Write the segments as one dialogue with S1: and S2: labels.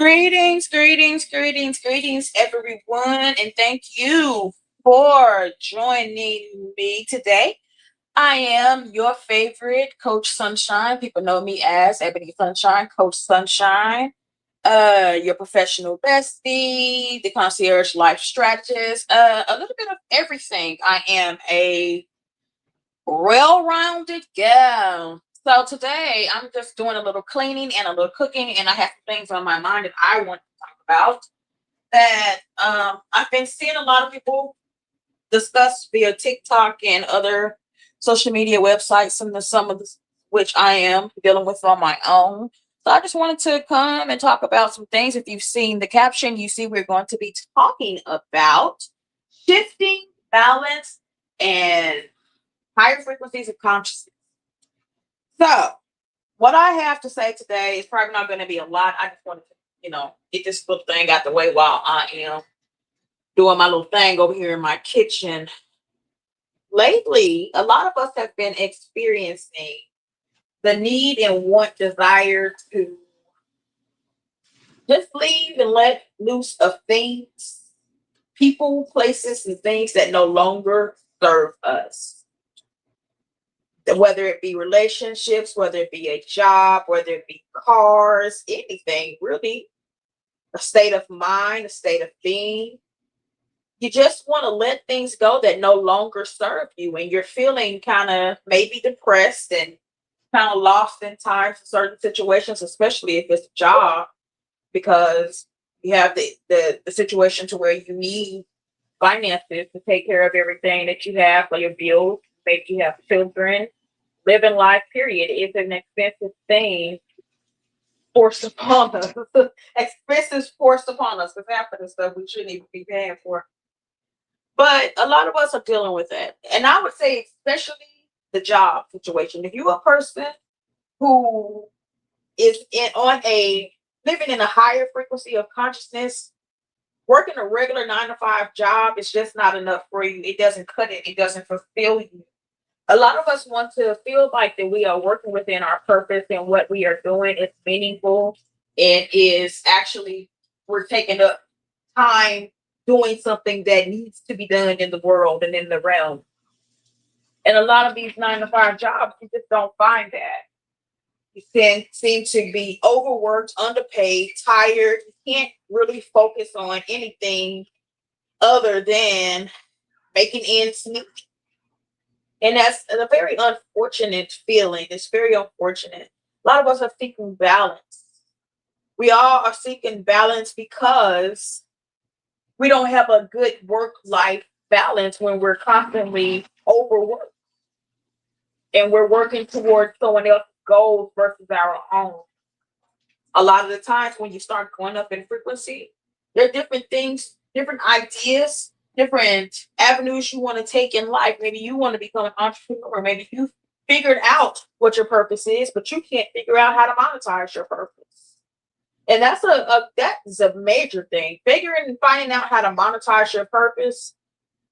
S1: Greetings, greetings, greetings, greetings, everyone, and thank you for joining me today. I am your favorite Coach Sunshine. People know me as Ebony Sunshine, Coach Sunshine, your professional bestie, the concierge life strategist, a little bit of everything. I am a well-rounded gal. So today I'm just doing a little cleaning and a little cooking, and I have some things on my mind that I want to talk about that I've been seeing a lot of people discuss via TikTok and other social media websites, and some of the, which I am dealing with on my own. So I just wanted to come and talk about some things. If you've seen the caption, you see we're going to be talking about shifting balance and higher frequencies of consciousness. So, what I have to say today is probably not going to be a lot. I just wanted to, get this little thing out the way while I am doing my little thing over here in my kitchen. Lately, a lot of us have been experiencing the need and want, desire to just leave and let loose of things, people, places, and things that no longer serve us. Whether it be relationships, whether it be a job, whether it be cars, anything really, a state of mind, a state of being. You just want to let things go that no longer serve you, and you're feeling kind of maybe depressed and kind of lost in times in certain situations, especially if it's a job, because you have the situation to where you need finances to take care of everything that you have for your bills. Maybe you have children. Living life, period, is an expensive thing forced upon us. Expenses forced upon us because half of the stuff we shouldn't even be paying for. But a lot of us are dealing with that. And I would say, especially the job situation. If you're a person who is on a living in a higher frequency of consciousness, working a regular 9 to 5 job is just not enough for you. It doesn't cut it, it doesn't fulfill you. A lot of us want to feel like that we are working within our purpose and what we are doing is meaningful and is actually we're taking up time doing something that needs to be done in the world and in the realm. And a lot of these 9 to 5 jobs, you just don't find that. You seem to be overworked, underpaid, tired. You can't really focus on anything other than making ends meet. And that's a very unfortunate feeling. It's very unfortunate. A lot of us are seeking balance. We all are seeking balance because we don't have a good work life balance when we're constantly overworked and we're working towards someone else's goals versus our own. A lot of the times when you start going up in frequency, there are different things, different ideas, different avenues you want to take in life. Maybe you want to become an entrepreneur. Maybe you figured out what your purpose is, but you can't figure out how to monetize your purpose. And that is a major thing. Figuring and finding out how to monetize your purpose,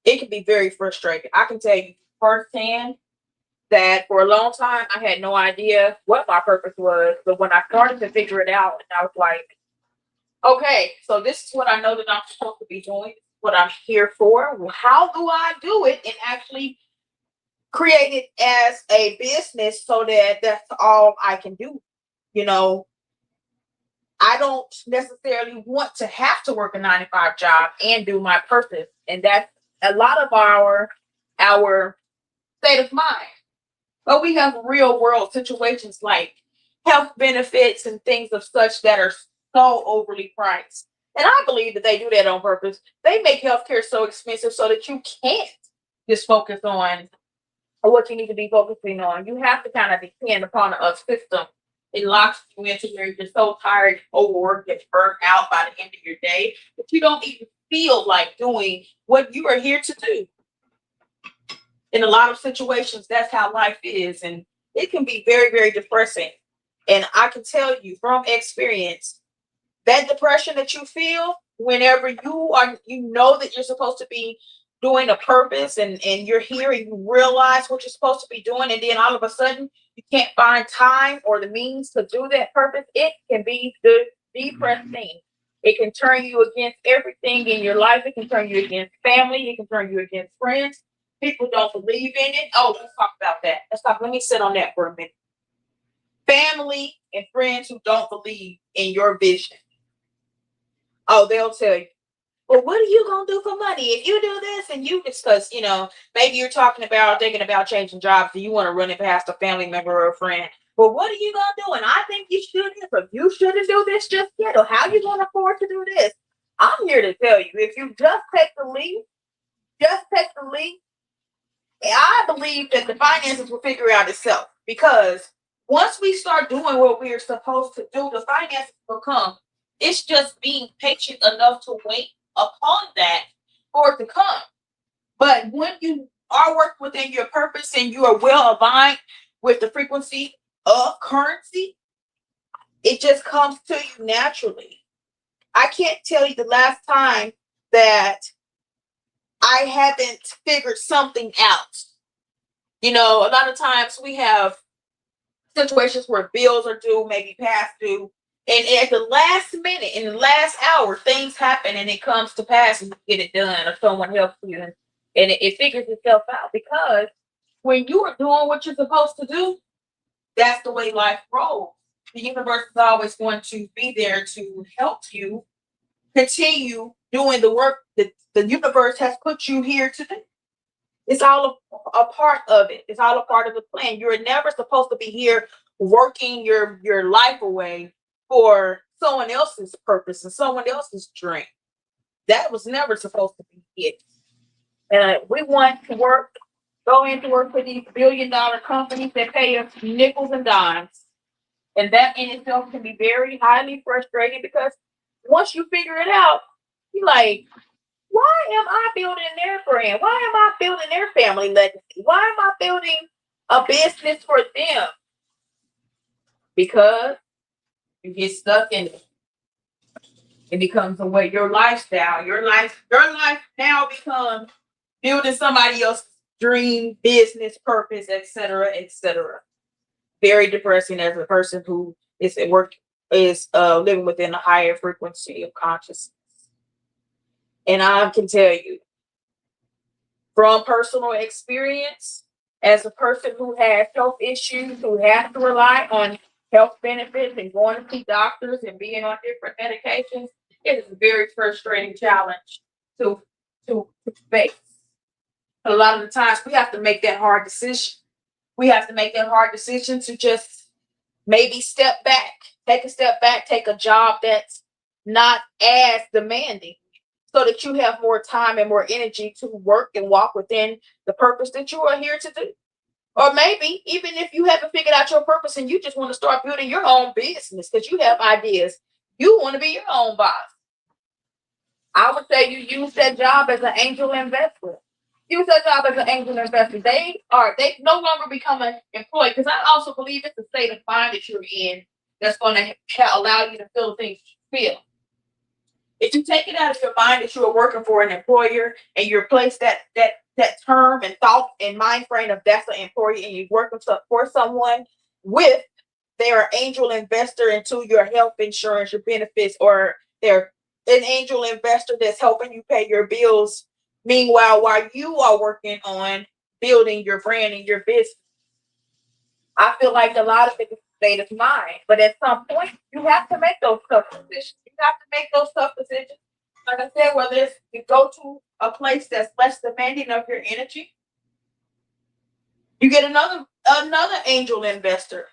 S1: it can be very frustrating. I can tell you firsthand that for a long time I had no idea what my purpose was. But when I started to figure it out, and I was like, okay, so this is what I know that I'm supposed to be doing, what I'm here for. Well, how do I do it and actually create it as a business so that that's all I can do? You know, I don't necessarily want to have to work a 9 to 5 job and do my purpose. And that's a lot of our state of mind. But we have real world situations like health benefits and things of such that are so overly priced. And I believe that they do that on purpose. They make healthcare so expensive so that you can't just focus on what you need to be focusing on. You have to kind of depend upon a system. It locks you into where you're so tired, overworked, and burnt out by the end of your day that you don't even feel like doing what you are here to do. In a lot of situations, that's how life is. And it can be very, very depressing. And I can tell you from experience, that depression that you feel whenever you know that you're supposed to be doing a purpose and you're here and you realize what you're supposed to be doing, and then all of a sudden you can't find time or the means to do that purpose, it can be depressing. It can turn you against everything in your life. It can turn you against family. It can turn you against friends. People don't believe in it. Oh, let's talk about that. Let's talk. Let me sit on that for a minute. Family and friends who don't believe in your vision. Oh, they'll tell you, well, what are you gonna do for money if you do this and you discuss, maybe you're talking about thinking about changing jobs and you want to run it past a family member or a friend. Well, what are you gonna do? And I think you should do this, or you shouldn't do this just yet, or how you gonna afford to do this? I'm here to tell you, if you just take the leap. I believe that the finances will figure out itself because once we start doing what we are supposed to do, the finances will come. It's just being patient enough to wait upon that for it to come. But when you are working within your purpose and you are well aligned with the frequency of currency, it just comes to you naturally. I can't tell you the last time that I haven't figured something out. A lot of times we have situations where bills are due, maybe past due, and at the last minute, in the last hour, things happen and it comes to pass and you get it done, or someone helps you, and it figures itself out. Because when you are doing what you're supposed to do, that's the way life rolls. The universe is always going to be there to help you continue doing the work that the universe has put you here to do. It's all a part of it. It's all a part of the plan. You're never supposed to be here working your life away for someone else's purpose and someone else's dream. That was never supposed to be it. And we want to go into work for these billion-dollar companies that pay us nickels and dimes. And that in itself can be very highly frustrating because once you figure it out, you're like, why am I building their brand? Why am I building their family legacy? Why am I building a business for them? Because you get stuck in it. It becomes a way, your lifestyle, your life now becomes building somebody else's dream, business, purpose, etc., etc. Very depressing as a person who is at work, is living within a higher frequency of consciousness. And I can tell you, from personal experience, as a person who has health issues, who has to rely on health benefits and going to see doctors and being on different medications, it is a very frustrating challenge to to face. A lot of the times we have to make that hard decision. We have to make that hard decision to just maybe take a step back, take a job that's not as demanding so that you have more time and more energy to work and walk within the purpose that you are here to do. Or maybe even if you haven't figured out your purpose and you just want to start building your own business because you have ideas, you want to be your own boss. I would say you use that job as an angel investor. Use that job as an angel investor. They no longer become an employee because I also believe it's the state of mind that you're in that's going to allow you to feel things you feel. If you take it out of your mind that you are working for an employer and you replace that term and thought and mind frame of that's an employee and you're working for someone with their angel investor into your health insurance, your benefits, or they're an angel investor that's helping you pay your bills. Meanwhile, while you are working on building your brand and your business, I feel like a lot of it is state of mind. But at some point, you have to make those tough decisions. You have to make those tough decisions. Like I said, whether it's you go to a place that's less demanding of your energy, you get another angel investor.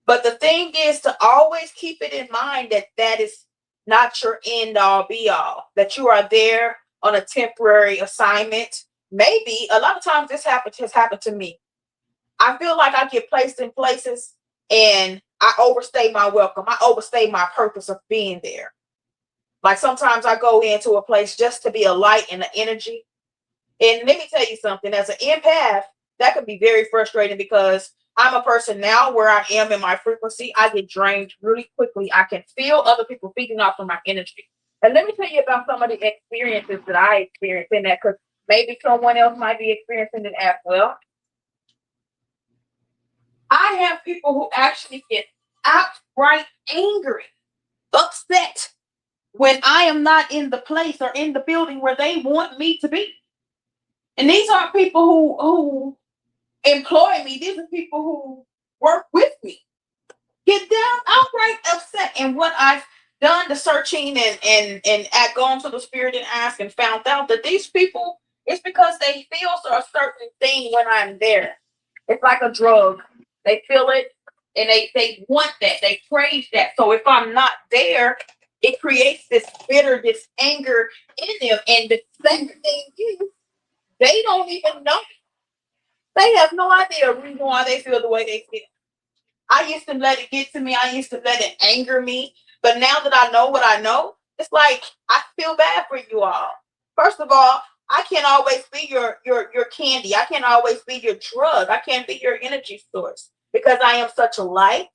S1: But the thing is to always keep it in mind that that is not your end all be all, that you are there on a temporary assignment. Maybe a lot of times has happened to me. I feel like I get placed in places and I overstay my welcome. I overstay my purpose of being there. Like sometimes I go into a place just to be a light and an energy. And let me tell you something, as an empath, that can be very frustrating because I'm a person now where I am in my frequency. I get drained really quickly. I can feel other people feeding off of my energy. And let me tell you about some of the experiences that I experienced in that because maybe someone else might be experiencing it as well. I have people who actually get outright angry upset when I am not in the place or in the building where they want me to be. And these aren't people who employ me. These are people who work with me. Get down outright upset. And what I've done the searching and gone to the spirit and asked and found out that these people, it's because they feel a certain thing when I'm there. It's like a drug. They feel it and they want that. They crave that. So if I'm not there, it creates this bitter, this anger in them. And the same thing is, they don't even know. They have no idea the reason why they feel the way they feel. I used to let it get to me. I used to let it anger me. But now that I know what I know, it's like I feel bad for you all. First of all, I can't always be your candy. I can't always be your drug. I can't be your energy source because I am such a light.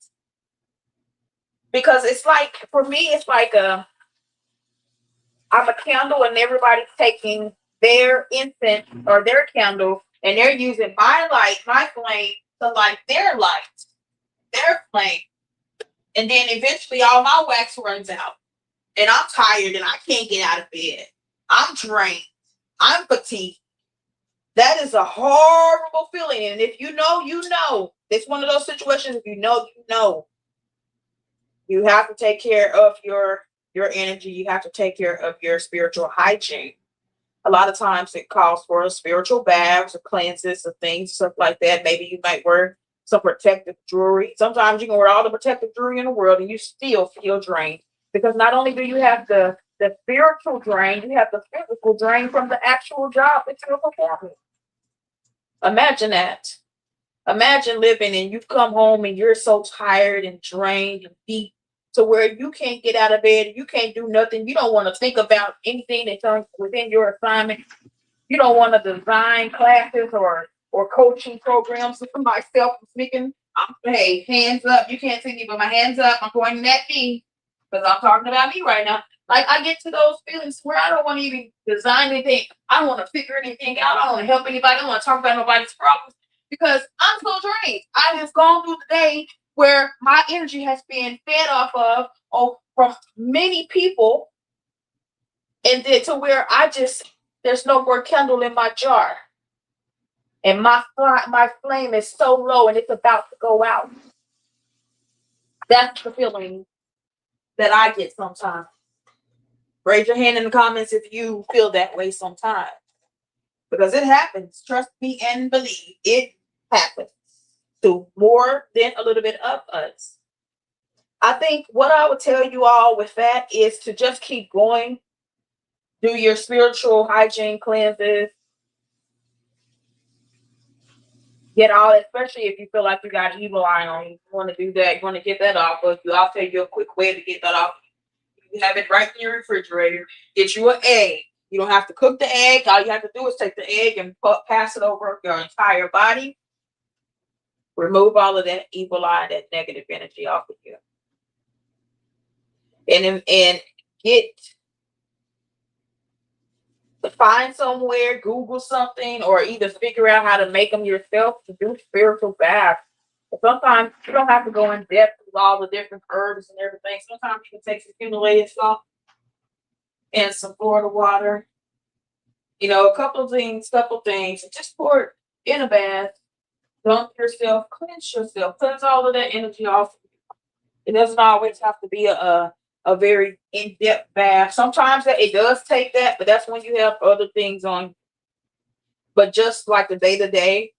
S1: Because it's like, for me, it's like I'm a candle and everybody's taking their incense or their candle and they're using my light, my flame to light their light, their flame. And then eventually all my wax runs out. And I'm tired and I can't get out of bed. I'm drained. I'm fatigued. That is a horrible feeling. And if you know, you know. It's one of those situations, if you know, you know. You have to take care of your energy. You have to take care of your spiritual hygiene. A lot of times it calls for spiritual baths or cleanses or things, stuff like that. Maybe you might wear some protective jewelry. Sometimes you can wear all the protective jewelry in the world and you still feel drained. Because not only do you have the spiritual drain, you have the physical drain from the actual job that you're performing. Imagine that. Imagine living and you come home and you're so tired and drained and beat to where you can't get out of bed, you can't do nothing. You don't want to think about anything that's within your assignment. You don't want to design classes or coaching programs. So for myself, I'm speaking. Hey, hands up. You can't see me, but my hands up. I'm pointing at me because I'm talking about me right now. Like I get to those feelings where I don't want to even design anything. I don't want to figure anything out. I don't want to help anybody. I don't want to talk about nobody's problems because I'm so drained. I have gone through the day where my energy has been fed off of from many people, and then to where there's no more candle in my jar, and my flame is so low and it's about to go out. That's the feeling that I get sometimes. Raise your hand in the comments if you feel that way sometimes, because it happens. Trust me and believe it happens to more than a little bit of us. I think what I would tell you all with that is to just keep going. Do your spiritual hygiene cleanses. Get all, especially if you feel like you got evil eye on you. You want to do that. You want to get that off of you. I'll tell you a quick way to get that off. You have it right in your refrigerator. Get you an egg. You don't have to cook the egg. All you have to do is take the egg and pass it over your entire body. Remove all of that evil eye, that negative energy off of you. And find somewhere, Google something, or either figure out how to make them yourself to do spiritual baths. But sometimes you don't have to go in depth with all the different herbs and everything. Sometimes you can take some accumulated salt and some Florida water. You know, a couple things, and just pour it in a bath. Dump yourself, cleanse yourself, cleanse all of that energy off. It doesn't always have to be a very in-depth bath. Sometimes it does take that, but that's when you have other things on. But just like the day-to-day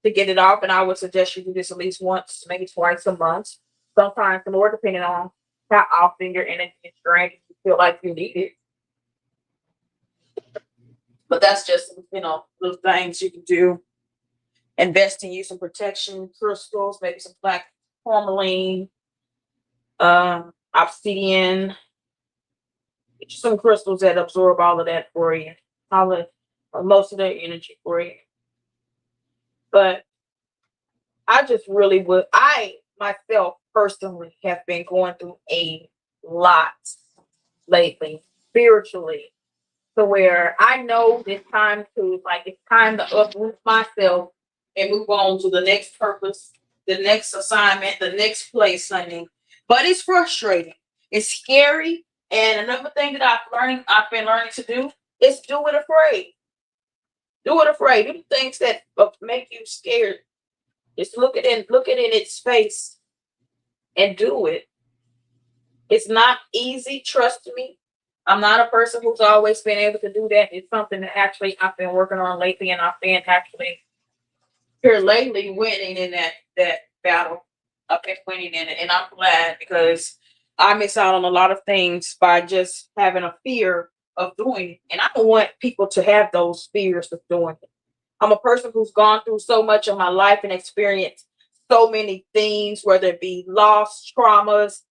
S1: to get it off, and I would suggest you do this at least once, maybe twice a month. Sometimes more, depending on how often your energy is drained, you feel like you need it. But that's just, little things you can do. Invest in you some protection crystals, maybe some black tourmaline, obsidian, some crystals that absorb all of that for you, most of that energy for you. But I just really I myself personally have been going through a lot lately, spiritually, to where I know it's time to uproot myself and move on to the next purpose, the next assignment, the next place, honey. But it's frustrating. It's scary. And another thing that I've been learning to do is do it afraid. Do it afraid. Do the things that make you scared. Just look it in its face and do it. It's not easy, trust me. I'm not a person who's always been able to do that. It's something that actually I've been working on lately, and I've been actually here lately winning in that battle. I've been winning in it, and I'm glad because I miss out on a lot of things by just having a fear of doing it. And I don't want people to have those fears of doing it. I'm a person who's gone through so much of my life and experienced so many things, whether it be loss, traumas.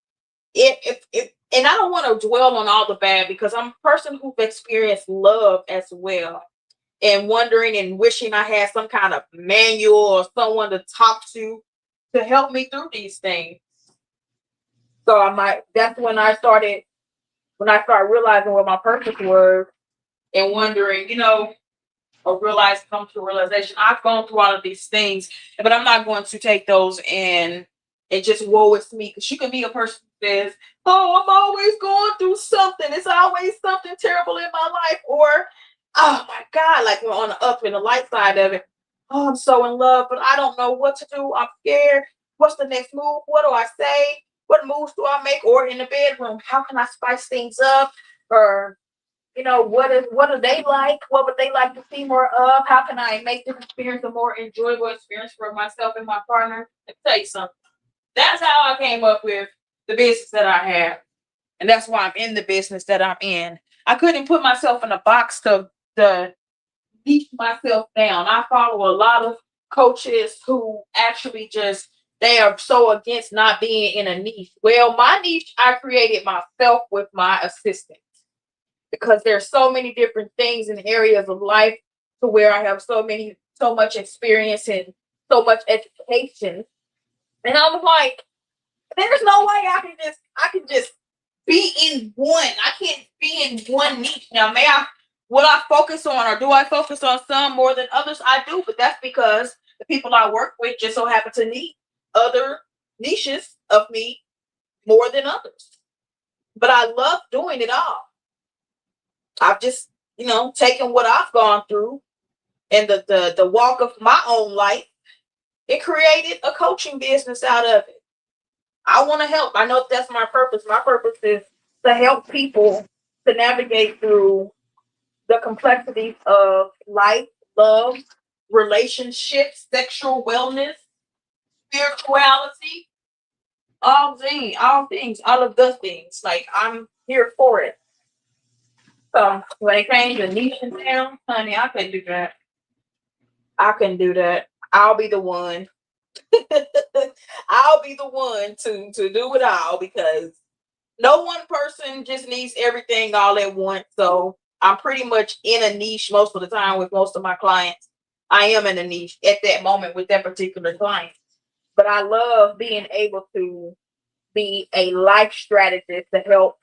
S1: And I don't want to dwell on all the bad because I'm a person who's experienced love as well. And wondering and wishing I had some kind of manual or someone to talk to help me through these things. So that's when I started realizing what my purpose was and wondering, or come to a realization. I've gone through all of these things, but I'm not going to take those and just woe it's me. Because you can be a person who says, "Oh, I'm always going through something. It's always something terrible in my life," or "Oh my God," like we're on the up and the light side of it. "Oh, I'm so in love, but I don't know what to do. I'm scared. What's the next move? What do I say? What moves do I make?" Or in the bedroom, how can I spice things up? Or what do they like? What would they like to see more of? How can I make this experience a more enjoyable experience for myself and my partner? Let me tell you something. That's how I came up with the business that I have. And that's why I'm in the business that I'm in. I couldn't put myself in a box to niche myself down. I follow a lot of coaches who actually just they are so against not being in a niche. Well, my niche I created myself with my assistant because there's so many different things in areas of life to where I have so much experience and so much education. And I was like, there's no way I can just be in one. I can't be in one niche. Now, will I focus on or do I focus on some more than others? I do, but that's because the people I work with just so happen to need other niches of me more than others. But I love doing it all. I've just, taken what I've gone through and the walk of my own life and created a coaching business out of it. I want to help. I know that's my purpose. My purpose is to help people to navigate through the complexities of life, love, relationships, sexual wellness, spirituality, all of the things. Like I'm here for it. So when it came to niche and town, honey, I couldn't do that. I couldn't do that. I'll be the one. I'll be the one to do it all because no one person just needs everything all at once. So I'm pretty much in a niche most of the time with most of my clients. I am in a niche at that moment with that particular client. But I love being able to be a life strategist to help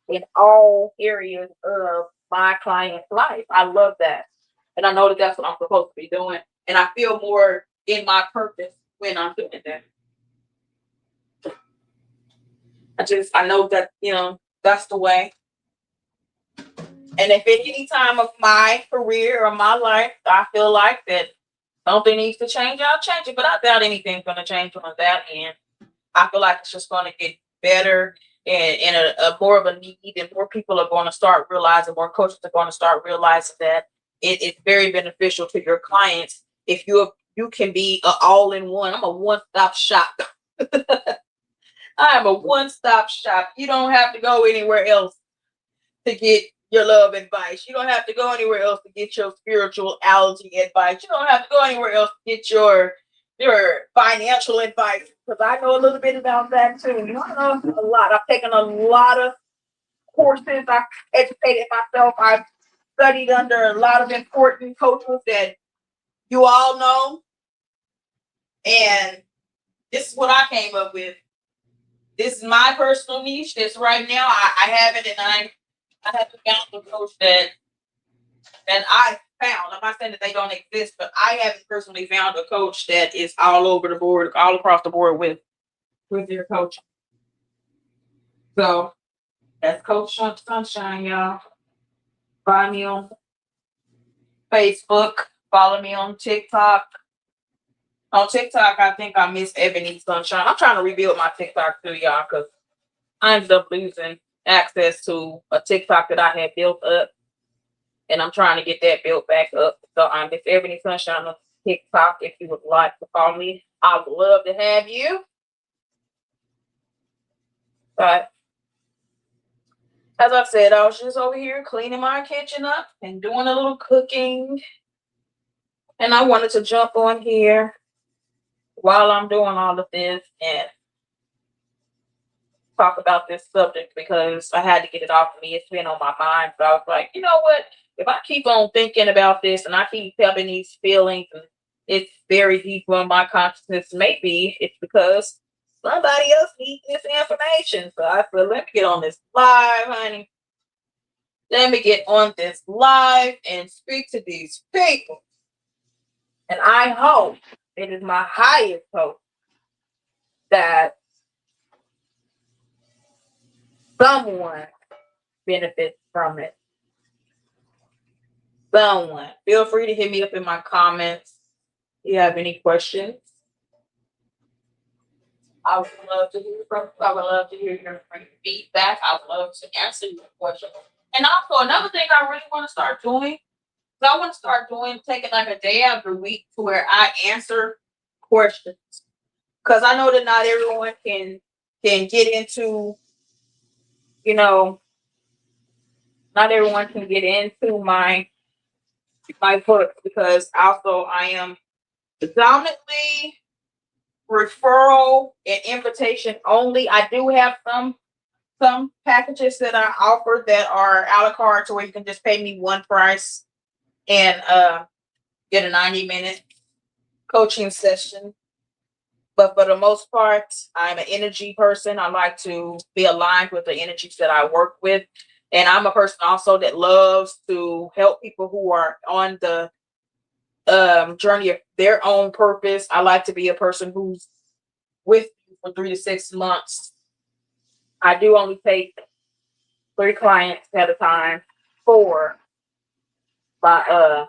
S1: in all areas of my client's life. I love that. And I know that that's what I'm supposed to be doing. And I feel more in my purpose when I'm doing that. I know that, that's the way. And if at any time of my career or my life, I feel like that something needs to change, I'll change it. But I doubt anything's going to change on that end. I feel like it's just going to get better and a more of a need, and more people are going to start realizing, more coaches are going to start realizing that it's very beneficial to your clients if you can be an all-in-one. I'm a one-stop shop. I am a one-stop shop. You don't have to go anywhere else to get your love advice. You don't have to go anywhere else to get your spirituality advice. You don't have to go anywhere else to get your financial advice, because I know a little bit about that too. I know a lot. I've taken a lot of courses. I've educated myself. I've studied under a lot of important coaches that you all know. And this is what I came up with. This is my personal niche. This right now, I have it, and I haven't found a coach that I found. I'm not saying that they don't exist, but I haven't personally found a coach that is all over the board, all across the board with their coaching. So That's Coach Sunshine, y'all. Find me on Facebook. Follow me on TikTok. On TikTok, I think I miss Ebony Sunshine. I'm trying to rebuild my TikTok too, y'all, because I ended up losing access to a TikTok that I had built up, and I'm trying to get that built back up. So I'm Miss Ebony Sunshine on TikTok. If you would like to follow me, I would love to have you. But as I said, I was just over here cleaning my kitchen up and doing a little cooking. And I wanted to jump on here while I'm doing all of this and talk about this subject because I had to get it off of me. It's been on my mind. So I was like, you know what? If I keep on thinking about this and I keep having these feelings and it's very deep on my consciousness, maybe it's because somebody else needs this information. So I said, let me get on this live, honey. Let me get on this live and speak to these people. And I hope, it is my highest hope, that someone benefits from it. Someone. Feel free to hit me up in my comments if you have any questions. I would love to hear your feedback. I would love to answer your questions. And also another thing I really want to start doing, I want to start taking like a day every week to where I answer questions. Because I know that not everyone can get into, not everyone can get into my book, because also I am predominantly referral and invitation only. I do have some packages that I offer that are a la carte, to where you can just pay me one price and get a 90-minute coaching session. But for the most part, I'm an energy person. I like to be aligned with the energies that I work with. And I'm a person also that loves to help people who are on the journey of their own purpose. I like to be a person who's with you for 3 to 6 months. I do only take 3 clients at a time for my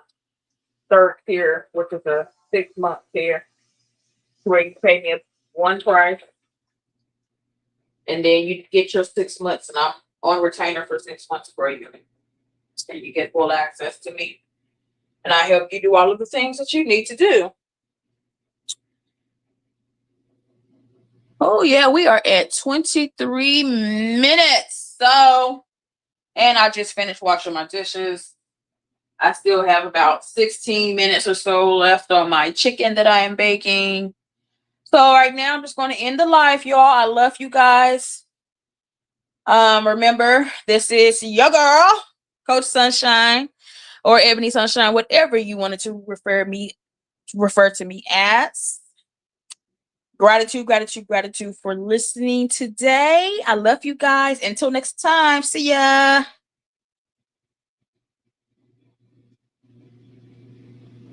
S1: third tier, which is a 6-month tier, where you pay me one price, and then you get your 6 months, and I'm on retainer for 6 months for you, and you get full access to me, and I help you do all of the things that you need to do. Oh yeah, we are at 23 minutes. So, and I just finished washing my dishes. I still have about 16 minutes or so left on my chicken that I am baking. So right now I'm just going to end the live, y'all. I love you guys. Remember, this is your girl, Coach Sunshine, or Ebony Sunshine, whatever you wanted to refer to me as. Gratitude for listening today. I love you guys. Until next time, see ya.